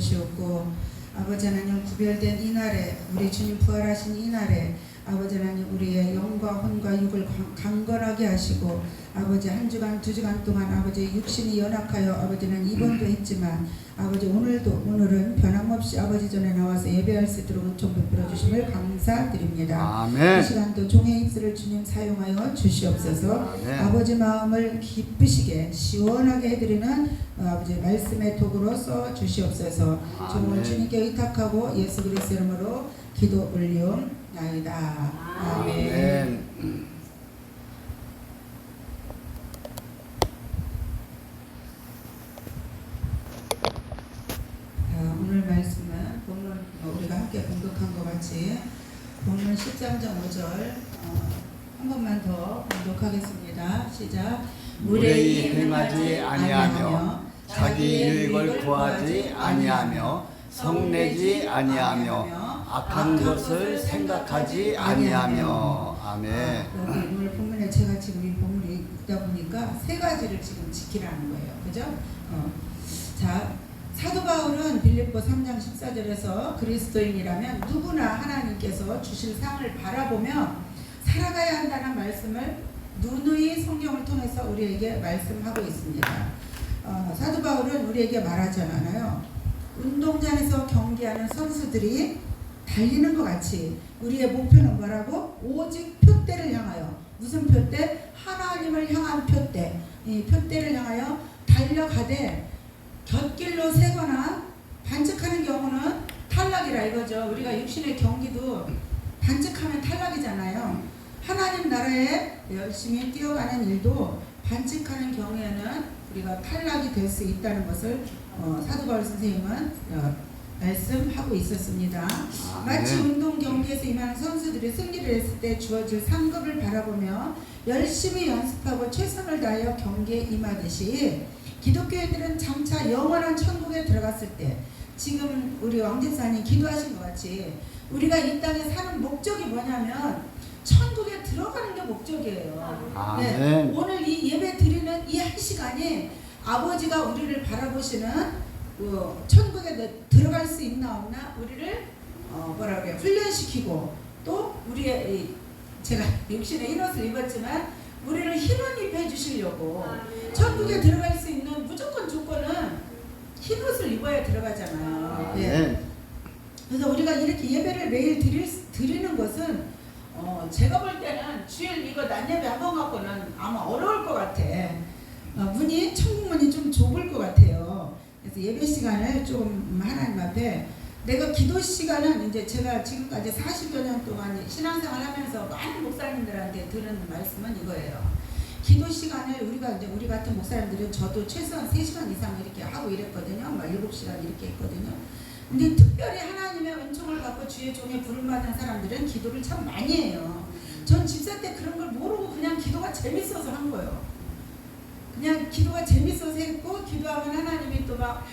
주시옵고, 아버지 하나님 구별된 이날에, 우리 주님 부활하신 이날에 아버지 하나님 우리의 영과 혼과 육을 강건하게 하시고, 아버지 한 주간 두 주간 동안 아버지 육신이 연약하여 아버지는 입원도 했지만 아버지 오늘은 변함없이 아버지 전에 나와서 예배할 수 있도록 은총 베풀어 주심을 감사드립니다. 아멘. 이 시간도 종의 입술을 주님 사용하여 주시옵소서. 아멘. 아버지 마음을 기쁘시게 시원하게 해드리는 아버지 말씀의 도구로 써 주시옵소서. 종을 주님께 의탁하고 예수 그리스도 이름으로 기도 올리옵나이다. 아멘. 오늘 말씀은 본문 우리가 함께 공독한 것 같이 본문 10장 5절 한 번만 더 공독하겠습니다. 시작. 무례히 행하지 아니하며 자기 유익을 구하지 아니하며 성내지 아니하며 악한 것을 생각하지 아니하며. 아멘. 여기 오늘 본문에 제가 지금 이 본문이 있다 보니까 세 가지를 지금 지키라는 거예요. 그죠? 자, 사도 바울은 빌립보 3장 14절에서 그리스도인이라면 누구나 하나님께서 주실 상을 바라보며 살아가야 한다는 말씀을 누누이 성경을 통해서 우리에게 말씀하고 있습니다. 사도 바울은 우리에게 말하지 않아요. 운동장에서 경기하는 선수들이 달리는 것 같이 우리의 목표는 뭐라고? 오직 표대를 향하여. 무슨 표대? 하나님을 향한 표대. 이 표대를 향하여 달려가되 곁길로 새거나 반칙하는 경우는 탈락이라 이거죠. 우리가 육신의 경기도 반칙하면 탈락이잖아요. 하나님 나라에 열심히 뛰어가는 일도 반칙하는 경우에는 우리가 탈락이 될 수 있다는 것을 사도 바울 선생님은 말씀하고 있었습니다. 마치 운동 경기에서 임하는 선수들이 승리를 했을 때 주어질 상급을 바라보며 열심히 연습하고 최선을 다하여 경기에 임하듯이 기독교인들은 장차 영원한 천국에 들어갔을 때 지금 우리 왕제사님 기도하신 것 같이 우리가 이 땅에 사는 목적이 뭐냐면 천국에 들어가는 게 목적이에요. 네, 오늘 이 예배 드리는 이 한 시간이 아버지가 우리를 바라보시는 천국에 들어갈 수 있나 없나 우리를 뭐라고 해요? 훈련시키고 또 우리의 제가 육신의 흰옷을 입었지만 우리를 흰옷 입혀 주시려고 천국에 들어갈 수 있는 무조건 조건은 흰옷을 입어야 들어가잖아요. 네. 그래서 우리가 이렇게 예배를 매일 드리는 것은 제가 볼 때는 주일 이거 낮 예배 한 번 갖고는 아마 어려울 것 같아. 천국 문이 좀 좁을 것 같아요. 그래서 예배 시간을 좀 하나님 앞에 내가 기도 시간은 이제 제가 지금까지 40여 년 동안 신앙생활 하면서 많은 목사님들한테 들은 말씀은 이거예요. 기도 시간을 우리가 이제 우리 같은 목사님들은 저도 최소한 3시간 이상 이렇게 하고 이랬거든요. 7시간 이렇게 했거든요. 근데 특별히 하나님의 은총을 받고 주의 종에 부름받은 사람들은 기도를 참 많이 해요. 전 집사 때 그런 걸 모르고 그냥 기도가 재밌어서 한 거예요. 그냥 기도가 재밌어서 했고 기도하면 하나님이 또 막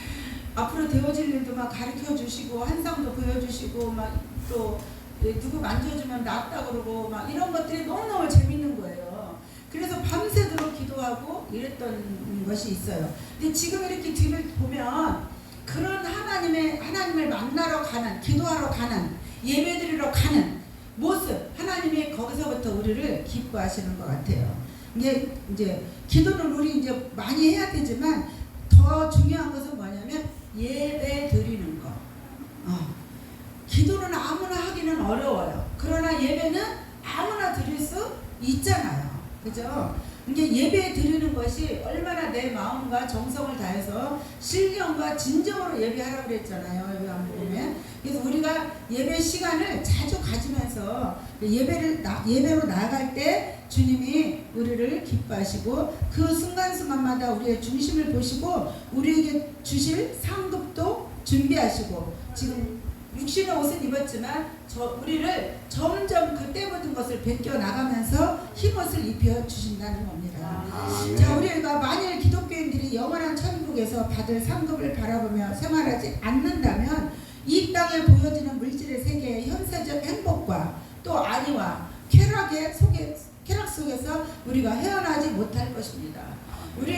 앞으로 되어질 일도 막 가르쳐 주시고 한상도 보여주시고 막 또 누구 만져주면 낫다 그러고 막 이런 것들이 너무너무 재밌는 거예요. 그래서 밤새도록 기도하고 이랬던 것이 있어요. 근데 지금 이렇게 뒤를 보면 그런 하나님을 만나러 가는, 기도하러 가는, 예배드리러 가는 모습, 하나님이 거기서부터 우리를 기뻐하시는 것 같아요. 이게 이제 기도는 우리 이제 많이 해야 되지만 더 중요한 것은 뭐냐면 예배 드리는 거. 기도는 아무나 하기는 어려워요. 그러나 예배는 아무나 드릴 수 있잖아요. 그죠? 이게 예배 드리는 것이 얼마나 내 마음과 정성을 다해서 신령과 진정으로 예배하라고 그랬잖아요. 요한복음에. 그래서 우리가 예배 시간을 자주 가지면서 예배로 나아갈 때 주님이 우리를 기뻐하시고 그 순간순간마다 우리의 중심을 보시고 우리에게 주실 상급도 준비하시고 지금 육신의 옷을 입었지만 우리를 점점 그때 묻은 것을 벗겨 나가면서 흰옷을 입혀 주신다는 겁니다. 자, 우리가 만일 기독교인들이 영원한 천국에서 받을 상급을 바라보며 생활하지 않는다면 이 땅에 보여지는 물질의 세계의 현세적 행복과 또 안위와 쾌락 속에서 우리가 헤어나지 못할 것입니다. 우리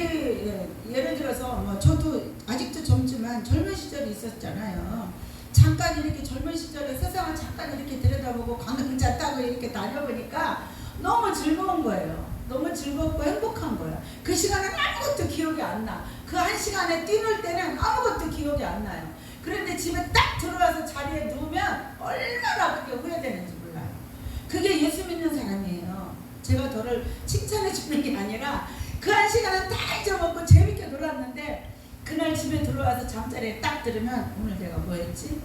예를 들어서 저도 아직도 젊지만 젊은 시절이 있었잖아요. 잠깐 이렇게 젊은 시절에 세상을 잠깐 이렇게 들여다보고 관광차 타고 이렇게 다녀보니까 너무 즐거운 거예요. 너무 즐겁고 행복한 거예요. 그 시간은 아무것도 기억이 안 나. 그 한 시간에 뛰놀 때는 아무것도 기억이 안 나요. 그런데 집에 딱 들어와서 자리에 누우면 얼마나 그게 후회되는지 몰라요. 그게 예수 믿는 사람이에요. 제가 너를 칭찬해 주는 게 아니라 그 한 시간은 다 잊어먹고 재밌게 놀았는데 그날 집에 들어와서 잠자리에 딱 들으면 오늘 내가 뭐 했지?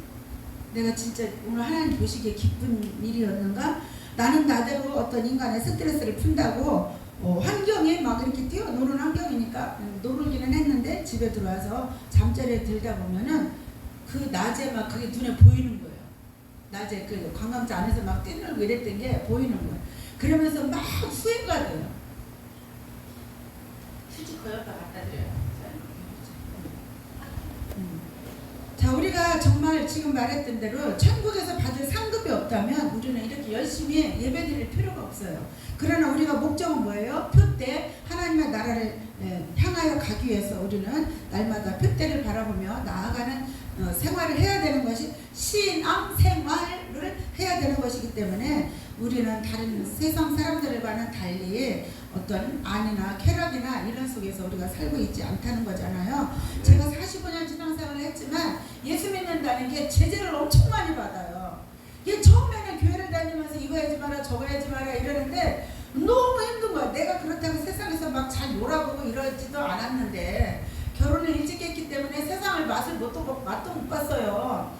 내가 진짜 오늘 하나님 보시기에 기쁜 일이었는가? 나는 나대로 어떤 인간의 스트레스를 푼다고 환경에 막 이렇게 뛰어노는 환경이니까 놀기는 했는데 집에 들어와서 잠자리에 들다 보면은 그 낮에 막 그게 눈에 보이는 거예요. 낮에 그 관광차 안에서 막 뛰놀고 이랬던 게 보이는 거예요. 그러면서 막 후회가 돼요. 휴지 그 옆에 갖다 드려요. 자, 우리가 정말 지금 말했던 대로 천국에서 받을 상급이 없다면 우리는 이렇게 열심히 예배드릴 필요가 없어요. 그러나 우리가 목적은 뭐예요? 표대, 하나님의 나라를 향하여 가기 위해서 우리는 날마다 표대를 바라보며 나아가는 생활을 해야 되는 것이 신앙 생활을 해야 되는 것이기 때문에 우리는 다른 세상 사람들과는 달리 어떤 안이나 쾌락이나 이런 속에서 우리가 살고 있지 않다는 거잖아요. 네. 제가 45년 신앙생활을 했지만 예수 믿는다는 게 제재를 엄청 많이 받아요. 이게 처음에는 교회를 다니면서 이거 하지 마라 저거 하지 마라 이러는데 너무 힘든 거야. 내가 그렇다고 세상에서 막 잘 놀아보고 이러지도 않았는데 결혼을 일찍 했기 때문에 세상을 맛을 맛도 못 봤어요.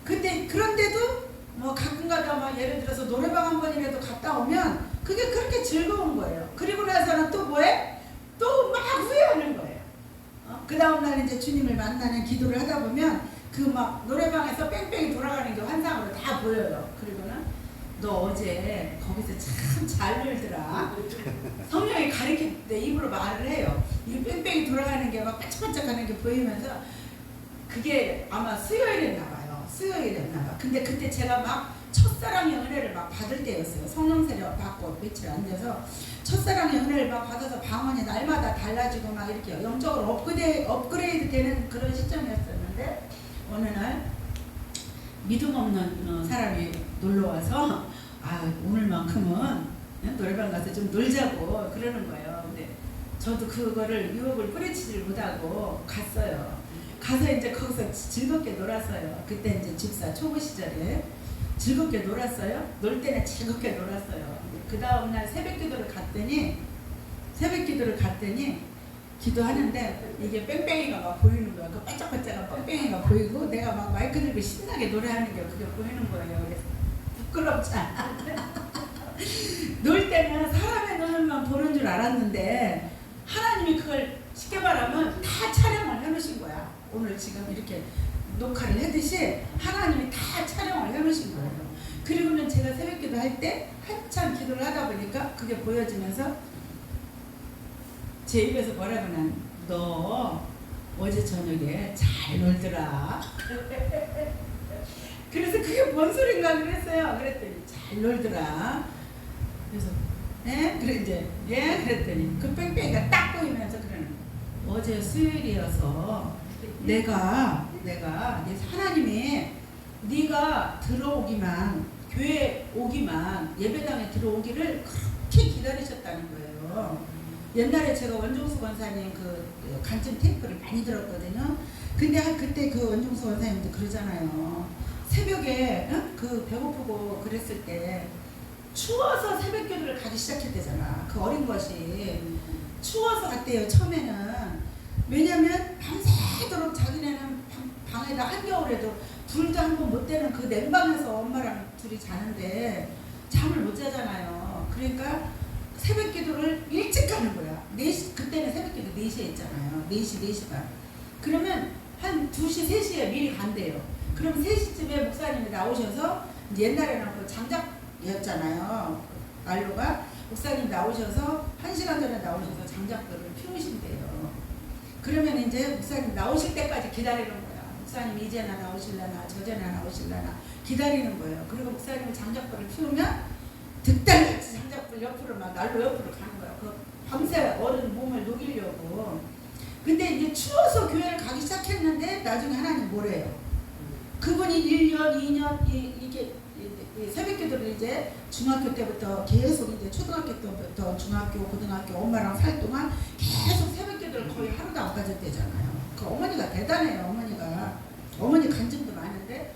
근데 그런데도 뭐 가끔가다 막 예를 들어서 노래방 한 번이라도 갔다 오면 그게 그렇게 즐거운 거예요. 그리고 나서는 또 뭐해? 또 막 후회하는 거예요. 그 다음날 이제 주님을 만나는 기도를 하다 보면 그 막 노래방에서 뺑뺑이 돌아가는 게 환상으로 다 보여요. 그리고는 너 어제 거기서 참 잘 놀더라. 성령이 가르칠 때 입으로 말을 해요. 이 뺑뺑이 돌아가는 게 막 반짝반짝하는 게 보이면서 그게 아마 수요일이었나 봐요. 수요일이었나 봐. 근데 그때 제가 막 첫사랑의 은혜를 막 받을 때였어요. 성령 세례 받고 며칠 안 돼서 첫사랑의 은혜를 막 받아서 방언이 날마다 달라지고 막 이렇게 영적으로 업그레이드 되는 그런 시점이었었는데 어느 날 믿음 없는 사람이 놀러 와서 오늘만큼은 노래방 가서 좀 놀자고 그러는 거예요. 근데 저도 그거를 유혹을 뿌리치질 못하고 갔어요. 가서 이제 거기서 즐겁게 놀았어요. 그때 이제 집사 초보 시절에 즐겁게 놀았어요. 놀 때는 즐겁게 놀았어요. 그 다음날 새벽기도를 갔더니 기도하는데 이게 뺑뺑이가 막 보이는 거야. 그 반짝반짝한 뺑뺑이가 보이고 내가 막 마이크 들고 신나게 노래하는 게 그게 보이는 거예요. 그래서 부끄럽잖아. 놀 때는 사람의 눈을만 보는 줄 알았는데 하나님이 그걸 쉽게 말하면 다 촬영을 해놓으신 거야. 오늘 지금 이렇게 녹화를 하듯이 하나님이 다 촬영을 해놓으신 거예요. 그리고는 제가 새벽기도 할 때 한참 기도를 하다 보니까 그게 보여지면서 제 입에서 뭐라고 너 어제 저녁에 잘 놀더라. 그래서 그게 뭔 소린가 그랬어요. 그랬더니 잘 놀더라. 그래서 그랬더니 그 뺑뺑이가 딱 보이면서 그러는 어제 수요일이어서 내가 하나님이 네가 들어오기만 교회 오기만 예배당에 들어오기를 그렇게 기다리셨다는 거예요. 옛날에 제가 원종수 권사님 그 간증 테이프를 많이 들었거든요. 근데 그때 그 원종수 권사님도 그러잖아요. 새벽에 그 배고프고 그랬을 때 추워서 새벽기도를 가기 시작했대잖아. 그 어린 것이 추워서 갔대요. 처음에는. 왜냐면 밤새도록 자기네는 방에다 한겨울에도 불도 한 번 못 되는 그 냉방에서 엄마랑 둘이 자는데 잠을 못 자잖아요. 그러니까 새벽기도를 일찍 가는 거야. 4시, 그때는 새벽기도 4시에 했잖아요. 4시, 4시 반. 그러면 한 2시, 3시에 미리 간대요. 그럼 3시쯤에 목사님이 나오셔서 옛날에는 그 장작이었잖아요. 난로가. 목사님 나오셔서 1시간 전에 나오셔서 장작들을 피우신대요. 그러면 이제 목사님 나오실 때까지 기다리는 거야. 목사님 이제나 나오실라나 저제나 나오실라나 기다리는 거예요. 그리고 목사님이 장작불을 피우면 득달같이 장작불 옆으로 막 난로 옆으로 가는 거예요. 그 밤새 어른 몸을 녹이려고. 근데 이제 추워서 교회를 가기 시작했는데 나중에 하나님 뭐래요? 그분이 1년, 2년 이게 새벽기도를 이제 중학교 때부터 계속 이제 초등학교 때부터 중학교, 고등학교 엄마랑 살 동안 계속 새벽기도를 거의 하루도 안 빠졌대잖아요. 그 어머니가 대단해요. 어머니 간증도 많은데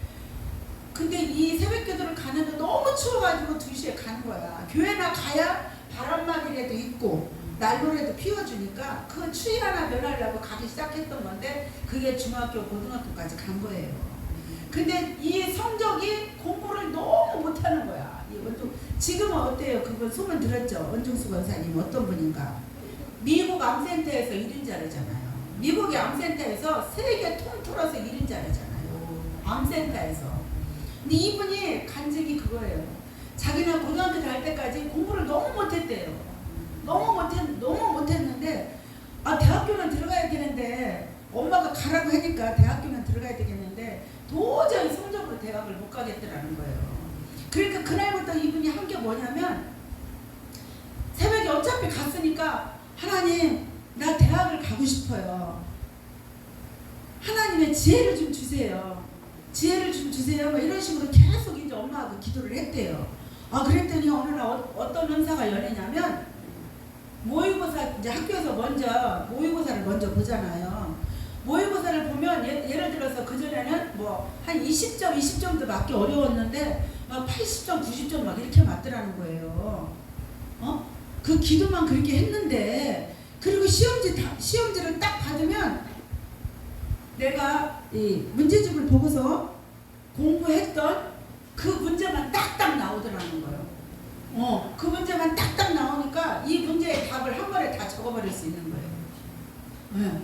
근데 이 새벽기도를 가는데 너무 추워가지고 2시에 가는 거야. 교회나 가야 바람막이라도 있고 난로라도 피워주니까 그 추위 하나 면하려고 가기 시작했던 건데 그게 중학교, 고등학교까지 간 거예요. 근데 이 성적이 공부를 너무 못하는 거야. 지금은 어때요? 그분 소문 들었죠? 원중수 권사님 어떤 분인가? 미국 암센터에서 1인자래잖아요. 미국의 암센터에서 세계 통틀어서 1인자래잖아요. 암센터에서. 근데 이분이 간증이 그거예요. 자기는 고등학교 다닐 때까지 공부를 너무 못했대요. 너무 못했는데 대학교는 들어가야 되는데 엄마가 가라고 하니까 대학교는 들어가야 되겠는데 도저히 성적으로 대학을 못 가겠더라는 거예요. 그러니까 그날부터 이분이 한 게 뭐냐면 새벽에 어차피 갔으니까 하나님 나 대학을 가고 싶어요. 하나님의 지혜를 좀 주세요. 지혜를 좀 주세요. 뭐 이런 식으로 계속 이제 엄마하고 기도를 했대요. 그랬더니 어느 날 어떤 은사가 열리냐면 모의고사 이제 학교에서 먼저 모의고사를 먼저 보잖아요. 모의고사를 보면 예를 들어서 그전에는 뭐 한 20점, 20점도 맞기 어려웠는데 막 80점, 90점 막 이렇게 맞더라는 거예요. 그 기도만 그렇게 했는데 그리고 시험지를 딱 받으면 내가 이 문제집을 보고서 공부했던 그 문제만 딱딱 나오더라는 거예요. 그 문제만 딱딱 나오니까 이 문제의 답을 한 번에 다 적어버릴 수 있는 거예요. 네.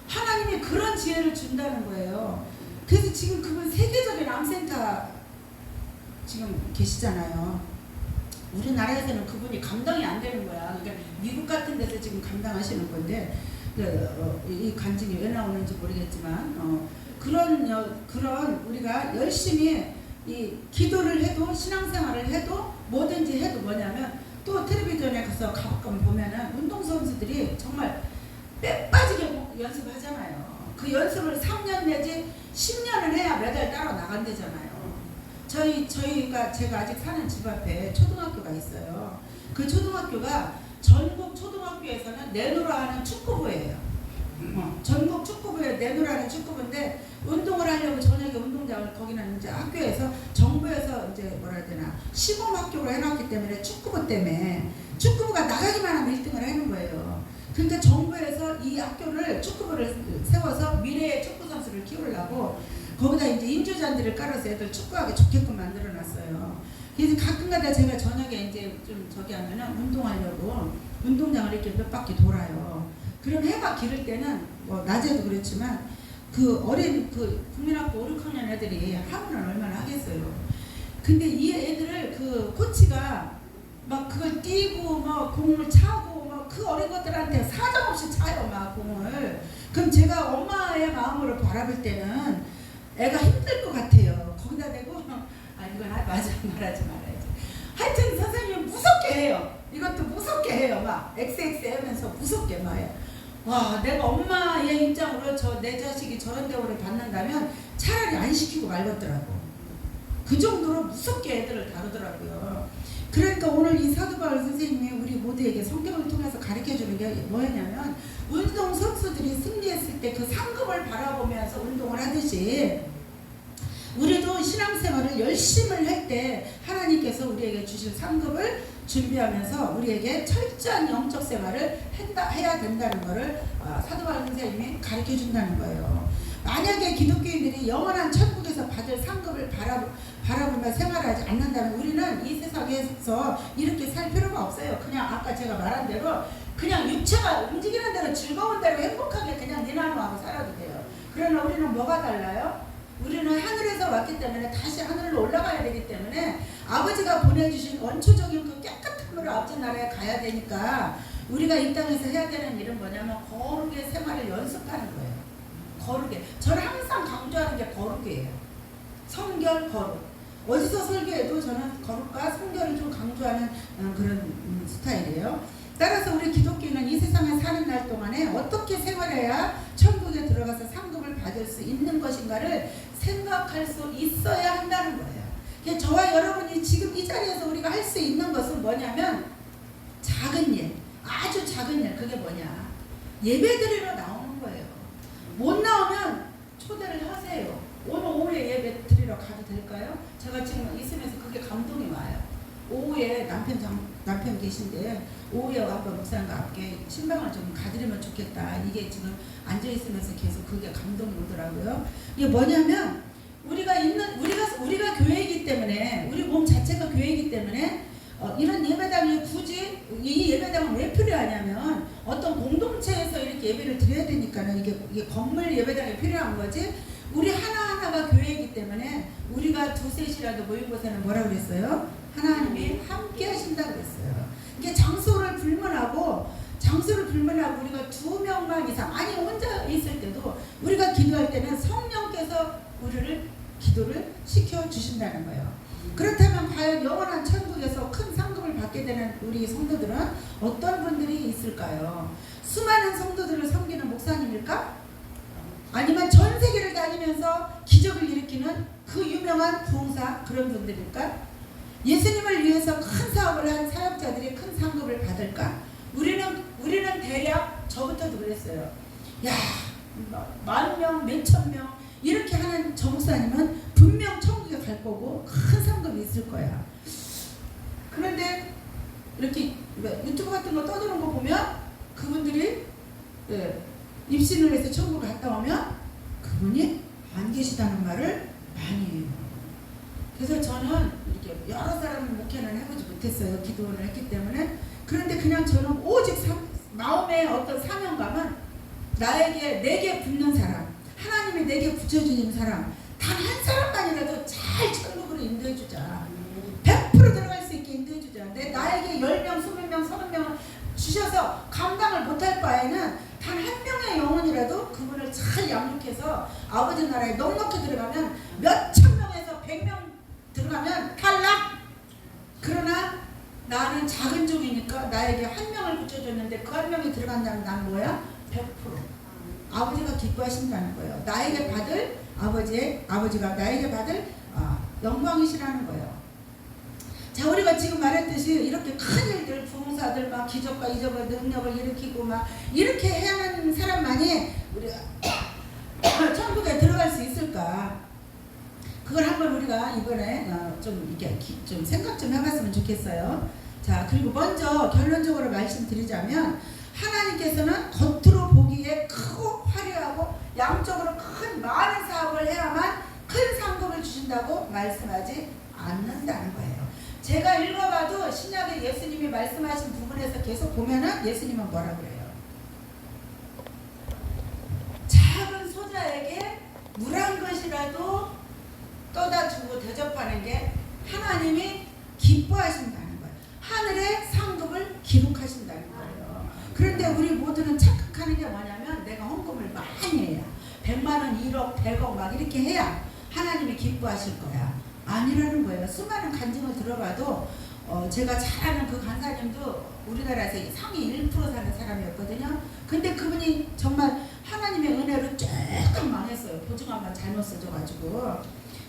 하나님이 그런 지혜를 준다는 거예요. 그래서 지금 그분 세계적인 암센터 지금 계시잖아요. 우리나라에서는 그분이 감당이 안 되는 거야. 그러니까 미국 같은 데서 지금 감당하시는 건데 이 간증이 왜 나오는지 모르겠지만 그런 우리가 열심히 이 기도를 해도 신앙생활을 해도 뭐든지 해도 뭐냐면 또 텔레비전에 가서 가끔 보면은 운동선수들이 정말 때 빠지게 연습하잖아요. 그 연습을 3년 내지 10년을 해야 메달 따러 나간대잖아요. 제가 아직 사는 집 앞에 초등학교가 있어요. 그 초등학교가 전국 초등학교에서는 내노라 하는 축구부예요. 전국 축구부에 내노라 하는 축구부인데 운동을 하려고 저녁에 운동장을 거기는 이제 학교에서 정부에서 이제 뭐라 해야 되나 시범 학교로 해놨기 때문에 축구부 때문에 축구부가 나가기만 하면 1등을 하는 거예요. 그러니까 정부에서 이 학교를 축구부를 세워서 미래의 축구 선수를 키우려고 거기다 이제 인조잔디를 깔아서 애들 축구하기 좋게끔 만들어놨어요. 그래서 가끔가다 제가 저녁에 이제 좀 저기 하면은 운동하려고 운동장을 이렇게 몇 바퀴 돌아요. 그럼 해가 기를 때는 뭐 낮에도 그렇지만 그 어린 그 국민학교 5, 6학년 애들이 하면은 얼마나 하겠어요. 근데 이 애들을 그 코치가 막 그걸 뛰고 뭐 공을 차고 그 어린 것들한테 사정없이 차요 막 공을. 그럼 제가 엄마의 마음으로 바라볼 때는 애가 힘들 것 같아요. 거기다 대고 이건 맞아 말하지 말아야지. 하여튼 선생님이 무섭게 해요. 이것도 무섭게 해요. 막 XX 하면서 무섭게 막 해요. 와, 내가 엄마의 입장으로 내 자식이 저런 대우를 받는다면 차라리 안 시키고 말겠더라고. 그 정도로 무섭게 애들을 다루더라고요. 그러니까 오늘 이 사도 바울 선생님이 우리 모두에게 성경을 통해서 가르쳐주는 게 뭐였냐면 운동 선수들이 승리했을 때 그 상급을 바라보면서 운동을 하듯이 우리도 신앙생활을 열심히 할 때 하나님께서 우리에게 주실 상급을 준비하면서 우리에게 철저한 영적 생활을 해야 된다는 것을 사도 바울 선생님이 가르쳐준다는 거예요. 만약에 기독교인들이 영원한 천국에서 받을 상급을 바라보며 생활하지 않는다면 우리는 이 세상에서 이렇게 살 필요가 없어요. 그냥 아까 제가 말한 대로 그냥 육체가 움직이는 대로 즐거운 대로 행복하게 그냥 니나노하고 살아도 돼요. 그러나 우리는 뭐가 달라요? 우리는 하늘에서 왔기 때문에 다시 하늘로 올라가야 되기 때문에 아버지가 보내주신 원초적인 그 깨끗함으로 아버지 나라에 가야 되니까 우리가 이 땅에서 해야 되는 일은 뭐냐면 거룩의 생활을 연습하는 거예요. 거룩에. 저는 항상 강조하는 게 거룩이에요. 성결, 거룩. 어디서 설교해도 저는 거룩과 성결을 좀 강조하는 그런 스타일이에요. 따라서 우리 기독교인은 이 세상에 사는 날 동안에 어떻게 생활해야 천국에 들어가서 상급을 받을 수 있는 것인가를 생각할 수 있어야 한다는 거예요. 그러니까 저와 여러분이 지금 이 자리에서 우리가 할 수 있는 것은 뭐냐면 작은 일, 아주 작은 일. 그게 뭐냐? 예배드리러 나오는 거예요. 못 나오면 초대를 하세요. 오늘 오후에 예배 드리러 가도 될까요? 제가 지금 있으면서 그게 감동이 와요. 오후에 남편 계신데 오후에 한번 목사님과 함께 신방을 좀 가드리면 좋겠다. 이게 지금 앉아 있으면서 계속 그게 감동이 오더라고요. 이게 뭐냐면 우리가 교회이기 때문에 우리 몸 자체가 교회이기 때문에 이런 예배당이 굳이 이 예배당은 왜 필요하냐면 어떤 공동체에서 이렇게 예배를 드려야 되니까는 이게 건물 예배당이 필요한 거지. 우리 하나하나가 교회이기 때문에 우리가 두셋이라도 모이고서는 뭐라 그랬어요? 하나님이 함께 하신다고 그랬어요. 이게 장소를 불문하고 우리가 2명만 이상, 아니 혼자 있을 때도 우리가 기도할 때는 성령께서 우리를 기도를 시켜주신다는 거예요. 그렇다면 과연 영원한 천국에서 큰 상급을 받게 되는 우리 성도들은 어떤 분들이 있을까요? 수많은 성도들을 섬기는 목사님일까? 아니면 전 세계를 다니면서 기적을 일으키는 그 유명한 부흥사 그런 분들일까? 예수님을 위해서 큰 사업을 한 사역자들이 큰 상급을 받을까? 우리는 대략 저부터도 그랬어요. 야, 10,000명, 몇천 명 이렇게 하는 저 목사님은 분명 천국에 갈 거고 큰 상급이 있을 거야. 그런데 이렇게 유튜브 같은 거 떠드는 거 보면 그분들이 입신을 해서 천국을 갔다 오면 그분이 안 계시다는 말을 많이 해요. 그래서 저는 이렇게 여러 사람을 목회는 해보지 못했어요. 기도를 했기 때문에. 그런데 그냥 저는 오직 마음의 어떤 사명감은 내게 붙는 사람, 하나님이 내게 붙여주는 사람, 단 한 사람만이라도 잘 천국으로 인도해주자. 100% 들어갈 수 있게 인도해주자. 나에게 10명, 20명, 30명을 주셔서 감당을 못할 바에는 단 한 명의 영혼이라도 그분을 잘 양육해서 아버지 나라에 넉넉히 들어가면 몇천 명에서 100명 들어가면 탈락. 그러나 나는 작은 종이니까 나에게 한 명을 붙여줬는데 그 한 명이 들어간다면 난 뭐야? 100%. 아버지가 기뻐하신다는 거예요. 나에게 받을 아버지가 나에게 받을 영광이시라는 거예요. 자, 우리가 지금 말했듯이 이렇게 큰 일들, 부흥사들 막 기적과 이적과 능력을 일으키고 막 이렇게 해야 하는 사람만이 우리가 천국에 들어갈 수 있을까? 그걸 한번 우리가 이번에 좀 이렇게 좀 생각 좀 해봤으면 좋겠어요. 자, 그리고 먼저 결론적으로 말씀드리자면 하나님께서는 겉으로 보기에 크고 화려하고 양적으로 큰 많은 사업을 해야만 큰 상급을 주신다고 말씀하지 않는다는 거예요. 제가 읽어봐도 신약에 예수님이 말씀하신 부분에서 계속 보면은 예수님은 뭐라 그래요? 작은 소자에게 물 한 것이라도 떠다 주고 대접하는 게 하나님이 기뻐하신다는 거예요. 하늘의 상급을 기록하신다는 거예요. 그런데 우리 모두는 착각하는 게 뭐냐면 내가 헌금을 많이 해야 100만 원, 1억, 100억 막 이렇게 해야 하나님이 기뻐하실 거야. 아니라는 거예요. 수많은 간증을 들어봐도 제가 잘 아는 그 간사님도 우리나라에서 상위 1% 사는 사람이었거든요. 근데 그분이 정말 하나님의 은혜로 조금 망했어요. 보증한만 잘못 써줘가지고.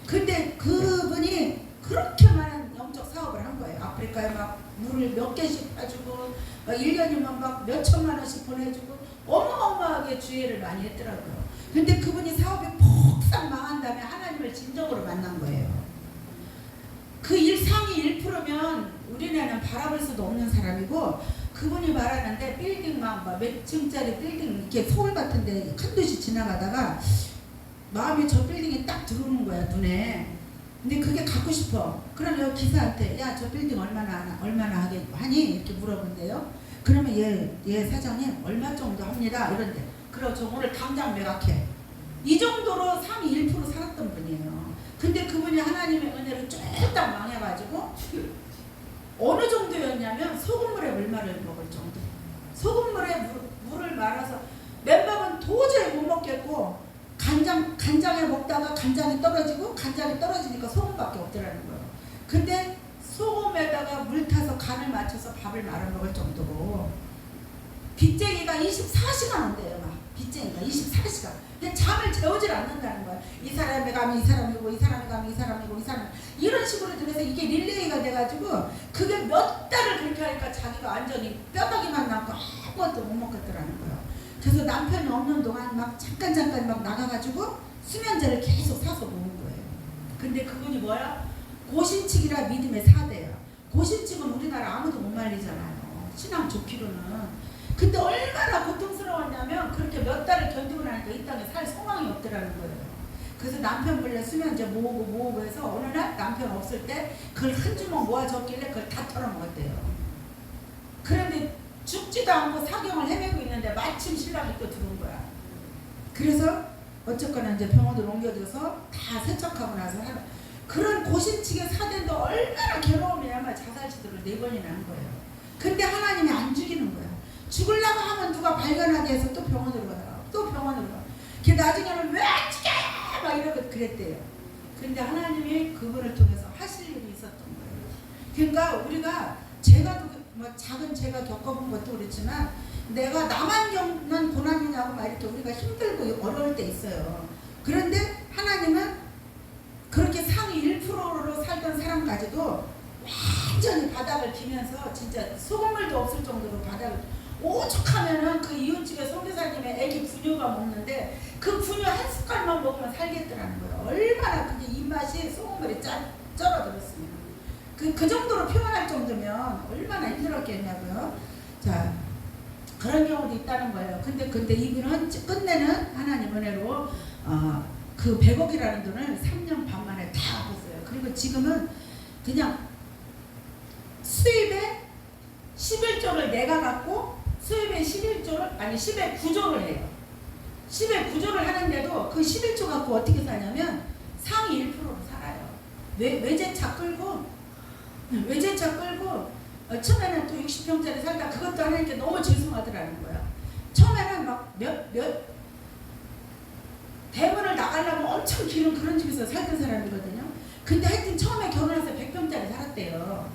근데 그분이 그렇게 많은 영적 사업을 한 거예요. 아프리카에 막 물을 몇 개씩 가지고 1년이면 막 몇천만 원씩 보내주고 어마어마하게 주의를 많이 했더라고요. 근데 그분이 사업이 폭삭 망한 다음에 하나님을 진정으로 만난 거예요. 그 상위 1%면 우리나라는 바라볼 수도 없는 사람이고 그분이 말하는데 빌딩 막 몇 층짜리 빌딩 이렇게 서울 같은데 큰 도시 지나가다가 마음에 저 빌딩이 딱 들어오는 거야 눈에. 근데 그게 갖고 싶어. 그럼 여기 기사한테 야 저 빌딩 얼마나 하니 이렇게 물어본대요. 그러면 얘 사장님 얼마 정도 합니다 이런데. 그럼 저 오늘 당장 매각해. 이 정도로 상위 1% 살았던 분이에요. 근데 그분이 하나님의 은혜로 쭉 망해가지고 어느 정도였냐면 소금물에 물말을 먹을 정도. 소금물에 물을 말아서 맨밥은 도저히 못 먹겠고 간장에 먹다가 간장이 떨어지고 간장이 떨어지니까 소금밖에 없더라는 거예요. 근데 소금에다가 물 타서 간을 맞춰서 밥을 말아 먹을 정도고 빚쟁이가 24시간 온대요. 막 빚쟁이가 24시간. 근데 잠을 재우질 않는다는 거야. 이 사람이 가면 이 사람이고 이 사람이 가면 이 사람이고 이 사람 이런 식으로 들어서 이게 릴레이가 돼가지고 그게 몇 달을 그렇게 하니까 자기가 완전히 뼈다귀만 남고 아무것도 못 먹겠더라는 거예요. 그래서 남편이 없는 동안 막 잠깐 막 나가가지고 수면제를 계속 사서 먹은 거예요. 근데 그분이 뭐야? 고신칙이라 믿음의 4대야. 고신칙은 우리나라 아무도 못 말리잖아요. 신앙 좋기로는. 근데 얼마나 고통스러웠냐면 그렇게 몇 달을 견디고 나니까 이 땅에 살 소망이 없더라는 거예요. 그래서 남편 몰래 수면제 모으고 해서 어느 날 남편 없을 때 그걸 한 주먹 모아줬길래 그걸 다 털어먹었대요. 그런데 죽지도 않고 사경을 헤매고 있는데 마침 신랑이 또 들어온 거야. 그래서 어쨌거나 이제 병원으로 옮겨줘서 다 세척하고 나서 그런 고신칙의 사대도 얼마나 괴로움이냐면 자살 시도를 4번이나 한 거예요. 근데 하나님이 안 죽이는 거야. 죽으려고 하면 누가 발견하게 해서 또 병원으로 가다가 또 병원으로 가. 걔 나중에는 왜 안 죽여! 막 이러고 그랬대요. 근데 하나님이 그분을 통해서 하실 일이 있었던 거예요. 그러니까 우리가 작은 제가 겪어본 것도 그렇지만 내가 나만 겪는 고난이냐고 막 이렇게 우리가 힘들고 어려울 때 있어요. 그런데 하나님은 그렇게 상위 1%로 살던 사람까지도 완전히 바닥을 기면서 진짜 소금물도 없을 정도로 바닥을 오죽하면은 그 이웃집에 선교사님의 애기 분유가 먹는데 그 분유 한 숟갈만 먹으면 살겠더라는 거예요. 얼마나 그게 입맛이 소금물이 쩔어들었으면 그 정도로 표현할 정도면 얼마나 힘들었겠냐고요. 자, 그런 경우도 있다는 거예요. 근데 이분은 끝내는 하나님 은혜로 그 100억이라는 돈을 3년 반 만에 다 갚았어요. 그리고 지금은 그냥 수입의 11조를 내가 갖고 수입의 11조를 아니 10의 9조를 해요. 10의 9조를 하는데도 그 11조 갖고 어떻게 사냐면 상위 1%로 살아요. 외제차 끌고 처음에는 또 60평짜리 살다 그것도 하나님께 너무 죄송하더라는 거야. 처음에는 막 대문을 나가려면 엄청 길은 그런 집에서 살던 사람이거든요. 근데 하여튼 처음에 결혼해서 100평짜리 살았대요.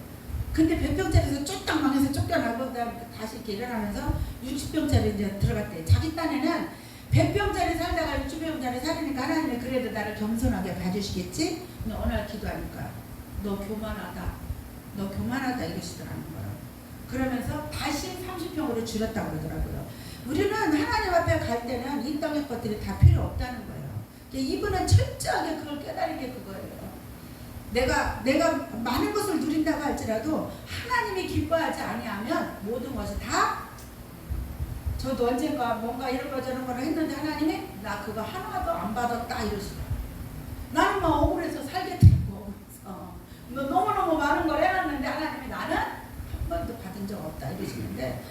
근데 100평짜리에서 쫄딱 망해서 쫓겨나고 다시 이렇게 일어나면서 60평짜리 이제 들어갔대요. 자기 딴에는 100평짜리 살다가 60평짜리 살으니까 하나님이 그래도 나를 겸손하게 봐주시겠지? 근데 어느 날 기도하니까 너 교만하다 이러시더라는 거예요. 그러면서 다시 30평으로 줄였다고 그러더라고요. 우리는 하나님 앞에 갈 때는 이 땅의 것들이 다 필요 없다는 거예요. 이분은 철저하게 그걸 깨달은 게 그거예요. 내가 많은 것을 누린다고 할지라도 하나님이 기뻐하지 아니하면 모든 것이 다 저도 언젠가 뭔가 이런 거 저런 거를 했는데 하나님이 나 그거 하나도 안 받았다 이러시더라고요. 나는 막 억울해서 살겠다고 너무너무 많은 걸 해놨는데 하나님이 나는 한 번도 받은 적 없다 이러시는데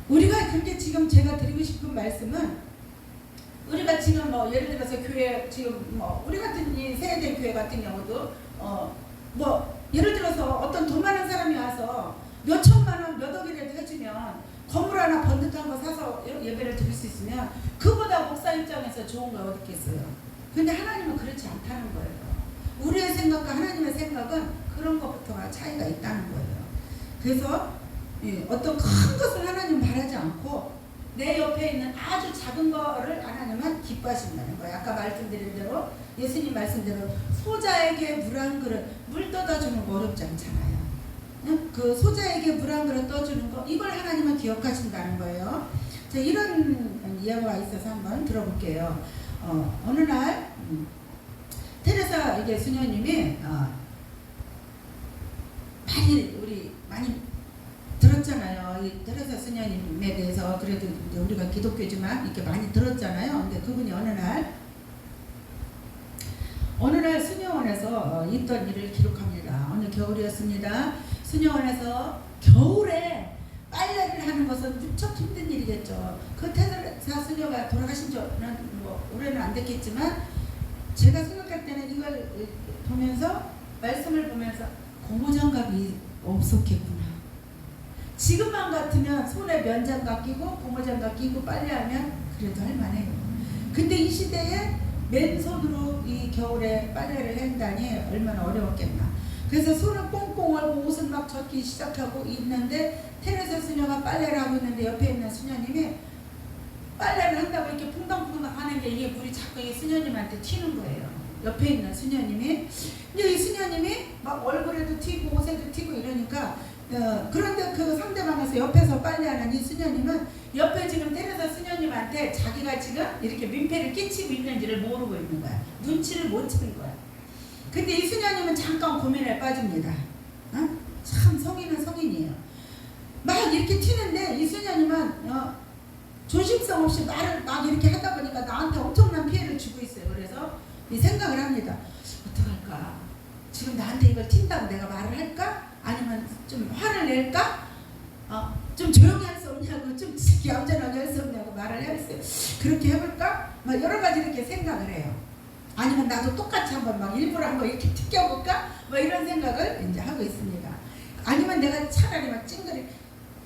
우리가 그렇게 지금 제가 드리고 싶은 말씀은 우리가 지금 예를 들어서 교회 지금 우리 같은 이 세대 교회 같은 경우도 예를 들어서 어떤 돈 많은 사람이 와서 몇 천만 원 몇 억이라도 해주면 건물 하나 번듯한 거 사서 예배를 드릴 수 있으면 그보다 목사 입장에서 좋은 거 어디 있겠어요. 근데 하나님은 그렇지 않다는 거예요. 우리의 생각과 하나님의 생각은 그런 것부터가 차이가 있다는 거예요. 그래서 어떤 큰 것을 하나님 바라지 않고 내 옆에 있는 아주 작은 거를 하나님은 기뻐하신다는 거예요. 아까 말씀드린 대로 예수님 말씀대로 소자에게 물 한 그릇 물 떠다주는 거 어렵지 않잖아요. 그 소자에게 물 한 그릇 떠주는 거 이걸 하나님은 기억하신다는 거예요. 자, 이런 이야기가 있어서 한번 들어볼게요. 어느 날 테레사 이게 수녀님이 많이 들었잖아요. 이 테레사 수녀님에 대해서 그래도 이제 우리가 기독교지만 이렇게 많이 들었잖아요. 근데 그분이 어느 날 수녀원에서 있던 일을 기록합니다. 어느 겨울이었습니다. 수녀원에서 겨울에 빨래를 하는 것은 무척 힘든 일이겠죠. 그 테레사 수녀가 돌아가신 지는 올해는 안 됐겠지만 제가 생각할 때는 이걸 보면서 말씀을 보면서 고무장갑이 없었겠구나. 지금만 같으면 손에 면장갑 끼고 고무장갑 끼고 빨래하면 그래도 할만해요. 근데 이 시대에 맨손으로 이 겨울에 빨래를 한다니 얼마나 어려웠겠나. 그래서 손을 꽁꽁 얼고 옷을 막 젖기 시작하고 있는데 테레사 수녀가 빨래를 하고 있는데 옆에 있는 수녀님이 빨래를 한다고 이렇게 퐁당퐁당 하는 게 이게 물이 자꾸 이 수녀님한테 튀는 거예요. 옆에 있는 수녀님이. 근데 이 수녀님이 막 얼굴에도 튀고 옷에도 튀고 이러니까 그런데 그 상대방에서 옆에서 빨래하는 이 수녀님은 옆에 지금 테레사 수녀님한테 자기가 지금 이렇게 민폐를 끼치고 있는지를 모르고 있는 거야. 눈치를 못 채는 거야. 근데 이 수녀님은 잠깐 고민에 빠집니다. 참 성인은 성인이에요. 막 이렇게 튀는데 이 수녀님은 조심성 없이 말을 막 이렇게 하다 보니까 나한테 엄청난 피해를 주고 있어요. 그래서 이 생각을 합니다. 어떡할까? 지금 나한테 이걸 튄다고 내가 말을 할까? 아니면 좀 화를 낼까? 좀 조용히 할 수 없냐고, 좀 얌전하게 할 수 없냐고 말을 해봤어요. 그렇게 해볼까? 막 여러 가지 이렇게 생각을 해요. 아니면 나도 똑같이 한번 막 일부러 한번 이렇게 튀겨볼까? 뭐 이런 생각을 이제 하고 있습니다. 아니면 내가 차라리 막 찡그리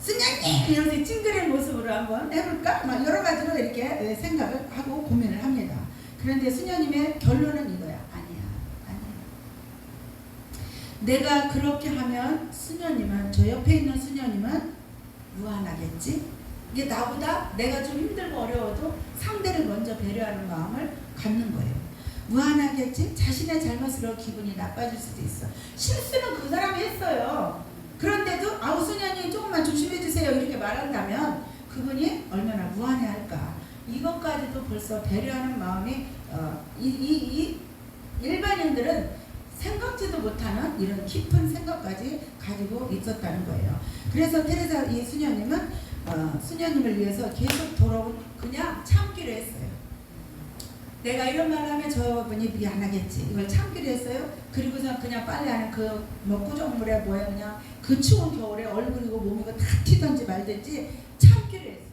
수녀님 이러면서 찡그린 모습으로 한번 해볼까? 막 여러 가지로 이렇게 생각을 하고 고민을 합니다. 그런데 수녀님의 결론은 이거야. 아니야. 내가 그렇게 하면 수녀님은, 저 옆에 있는 수녀님은 무한하겠지? 이게 나보다 내가 좀 힘들고 어려워도 상대를 먼저 배려하는 마음을 갖는 거예요. 무한하겠지? 자신의 잘못으로 기분이 나빠질 수도 있어. 실수는 그 사람이 했어요. 그런데도 아우 수녀님 조금만 조심해 주세요 이렇게 말한다면 그분이 얼마나 무한해할까. 이것까지도 벌써 배려하는 마음이 이 일반인들은 생각지도 못하는 이런 깊은 생각까지 가지고 있었다는 거예요. 그래서 테레사 이 수녀님은 수녀님을 위해서 계속 돌아온 그냥 참기로 했어요. 내가 이런 말 하면 저분이 미안하겠지. 이걸 참기로 했어요. 그리고서 그냥 빨래하는 그 꾸정물에 뭐야 그냥 그 추운 겨울에 얼굴이고 몸이고 다 튀든지 말든지 참기로 했어요.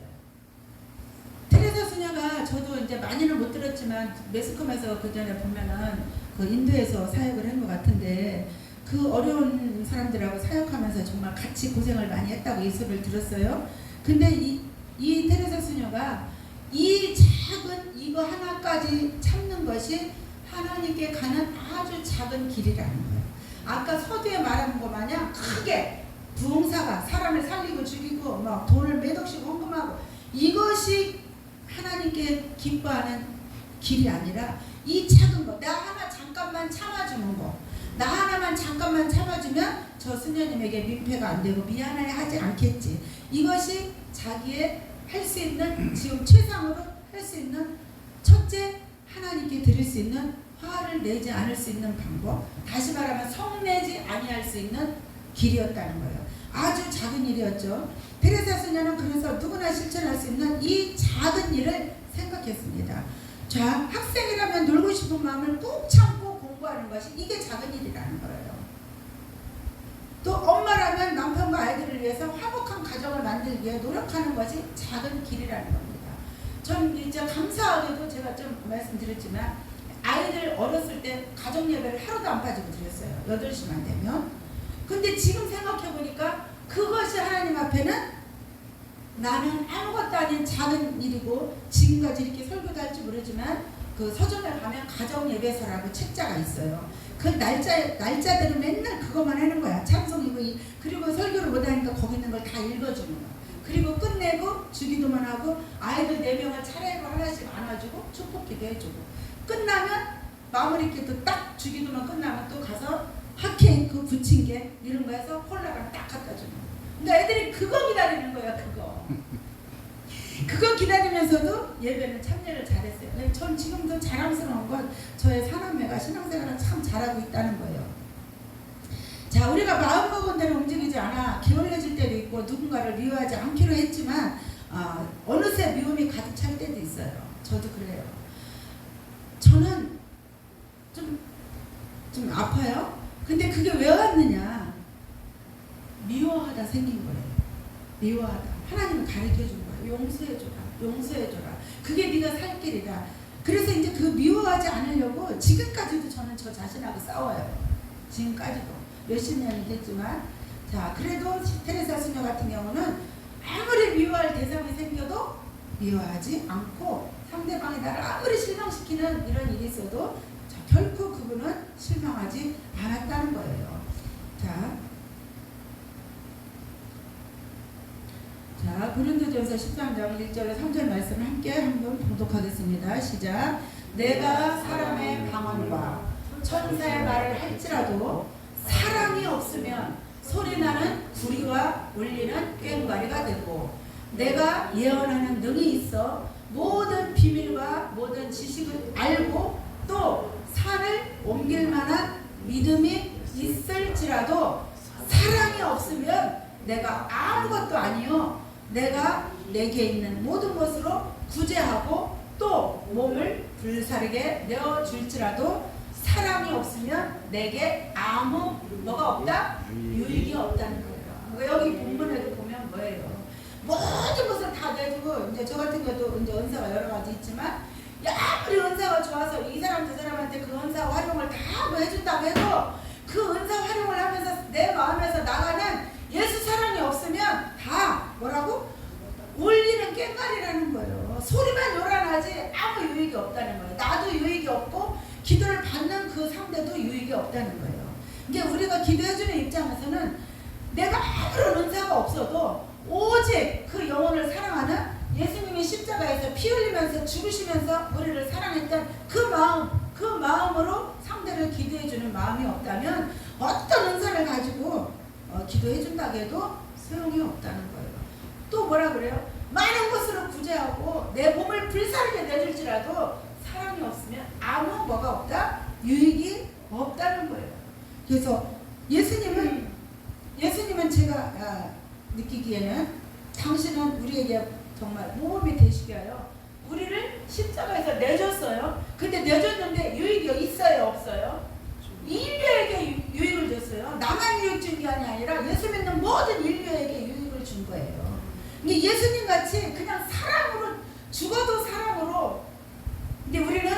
테레사 수녀가 저도 이제 많이는 못 들었지만 매스컴에서 그 전에 보면은 그 인도에서 사역을 한 것 같은데 그 어려운 사람들하고 사역하면서 정말 같이 고생을 많이 했다고 이 소리를 들었어요. 근데 이 테레사 수녀가 이 작은 이거 하나까지 참는 것이 하나님께 가는 아주 작은 길이라는 거예요. 아까 서두에 말한 것 마냥 크게 부흥사가 사람을 살리고 죽이고 막 돈을 몇 억씩 헌금하고 이것이 하나님께 기뻐하는 길이 아니라 이 작은 거, 나 하나 잠깐만 참아주는 거, 나 하나만 잠깐만 참아주면 저 수녀님에게 민폐가 안 되고 미안해 하지 않겠지. 이것이 자기의 할 수 있는 지금 최상으로 할 수 있는 첫째 하나님께 드릴 수 있는 화를 내지 않을 수 있는 방법, 다시 말하면 성내지 아니할 수 있는 길이었다는 거예요. 아주 작은 일이었죠. 테레사 수녀는 그래서 누구나 실천할 수 있는 이 작은 일을 생각했습니다. 자, 학생이라면 놀고 싶은 마음을 꾹 참고 공부하는 것이 이게 작은 일이라는 거예요. 또 엄마라면 남편과 아이들을 위해서 화목한 가정을 만들기 위해 노력하는 것이 작은 길이라는 겁니다. 전 이제 감사하게도 제가 좀 말씀드렸지만 아이들 어렸을 때 가정 예배를 하루도 안 빠지고 드렸어요. 8시만 되면. 근데 지금 생각해보니까 그것이 하나님 앞에는 나는 아무것도 아닌 작은 일이고 지금까지 이렇게 설교도 할지 모르지만 그 서점에 가면 가정 예배서라고 책자가 있어요. 그 날짜대로 맨날 그것만 하는 거야. 찬송이고 그리고 설교를 못하니까 거기 있는 걸 다 읽어주는 거야. 그리고 끝내고 주기도만 하고 아이들 4명을 차례로 하나씩 안아주고 축복기도 해주고 끝나면 마무리 기도 딱 주기도만 끝나면 또 가서 핫케이크 부침개 이런 거 해서 콜라랑 딱 갖다 주는 거야. 근데 애들이 그거 기다리는 거야. 그거 기다리면서도 예배는 참여를 잘했어요. 전 지금도 자랑스러운 건 저의 사남매가 신앙생활을 참 잘하고 있다는 거예요. 자, 우리가 마음먹은 대로 움직이지 않아 게을러질 때도 있고 누군가를 미워하지 않기로 했지만 어느새 미움이 가득 찰 때도 있어요. 저도 그래요. 저는 좀 아파요. 근데 그게 왜 왔느냐? 미워하다 생긴 거예요. 미워하다. 하나님은 가르쳐준 거예요. 용서해줘라. 그게 네가 살 길이다. 그래서 이제 그 미워하지 않으려고 지금까지도 저는 저 자신하고 싸워요. 지금까지도 몇십 년이 됐지만, 자, 그래도 테레사 수녀 같은 경우는 아무리 미워할 대상이 생겨도 미워하지 않고 상대방이 나를 아무리 실망시키는 이런 일이 있어도 결코 그분은 실망하지 않았다는 거예요. 자, 고린도전서 13장 1절에 3절 말씀을 함께 한번 봉독하겠습니다. 시작. 내가 사람의 방언과 천사의 말을 할지라도 사랑이 없으면 소리나는 구리와 울리는 꽹과리가 되고, 내가 예언하는 능이 있어 모든 비밀과 모든 지식을 알고 또 산을 옮길 만한 믿음이 있을지라도 사랑이 없으면 내가 아무것도 아니요 내가 내게 있는 모든 것으로 구제하고 또 몸을 불사르게 내어줄지라도 사랑이 없으면 내게 아무 뭐가 없다? 유익이 없다는 거예요. 그러니까 여기 본문에도 보면 뭐예요? 모든 것을 다 내주고, 이제 저 같은 것도 이제 은사가 여러 가지 있지만, 아무리 은사가 좋아서 이 사람 저 사람한테 그 은사 활용을 다 뭐 해준다고 해도 그 은사 활용을 하면서 내 마음에서 나가는 예수 사랑이 없으면 다 뭐라고? 울리는 꽹과리라는 거예요. 소리만 요란하지 아무 유익이 없다는 거예요. 나도 유익이 없고 기도를 받는 그 상대도 유익이 없다는 거예요. 이게 우리가 기도해주는 입장에서는 내가 아무런 은사가 없어도 오직 그 영혼을 사랑하는 예수님이 십자가에서 피 흘리면서 죽으시면서 우리를 사랑했던 그 마음으로 상대를 기도해주는 마음이 없다면 어떤 은사를 가지고 기도해준다고 해도 소용이 없다는 거예요. 또 뭐라 그래요? 많은 것으로 구제하고 내 몸을 불사르게 내줄지라도 사랑이 없으면 아무 뭐가 없다? 유익이 없다는 거예요. 그래서 예수님은 제가 느끼기에는 당신은 우리에게 정말 모범이 되시게 하여 우리를 십자가에서 내줬어요. 근데 내줬는데 유익이 있어요, 없어요? 인류에게 유익을 줬어요. 나만 유익 준 게 아니라 예수 믿는 모든 인류에게 유익을 준 거예요. 이게 예수님 같이 그냥 사랑으로 죽어도 사랑으로. 근데 우리는